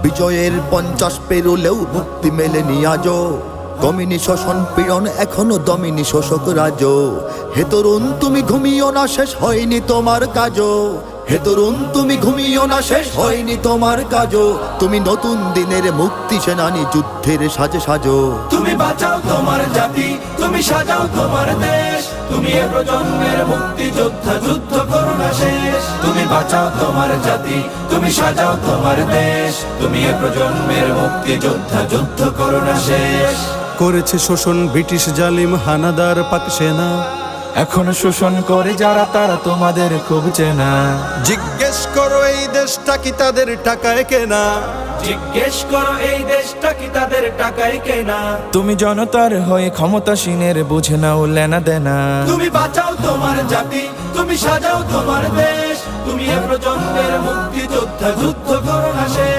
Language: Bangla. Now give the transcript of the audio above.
বিজয়ের 50 পেরোলেও মুক্তি মেলেনি আজও। কমিনি শোষণ পীড়ন এখনো দমিনি শোষক রাজ। হে তরুণ তুমি ঘুমিও না, শেষ হয়নি তোমার কাজও। হে তরুণ তুমি ঘুমিও না, শেষ হয়নি তোমার কাজও। তুমি নতুন দিনের মুক্তি সেনানী, যুদ্ধের সাজে সাজো। তুমি বাঁচাও তোমার জাতি, তুমি সাজাও তোমার দেশ। তুমি এ প্রজন্মের মুক্তি যোদ্ধা, যুদ্ধ করো না শেষ। তুমি বাঁচাও তোমার জাতি, তুমি সাজাও তোমার দেশ। তুমি এ প্রজন্মের মুক্তি যোদ্ধা, যুদ্ধ করো না শেষ। করেছে শোষণ ব্রিটিশ জালিম হানাদার পাক সেনা। এখনো শোষণ করে যারা, তারা তোমাদের খুব চেনা। জিজ্ঞেস করো এই দেশটা কি তাদের টাকায় কেনা। জিজ্ঞেস করো এই দেশটা কি তাদের টাকায় কেনা। তুমি জনতার হয়ে ক্ষমতাসীনের বুঝে নাও লেনা দেনা। তুমি বাঁচাও তোমার জাতি, তুমি সাজাও তোমার দেশ। তুমি এ প্রজন্মের মুক্তি যোদ্ধা, যুদ্ধ করো না শেষ।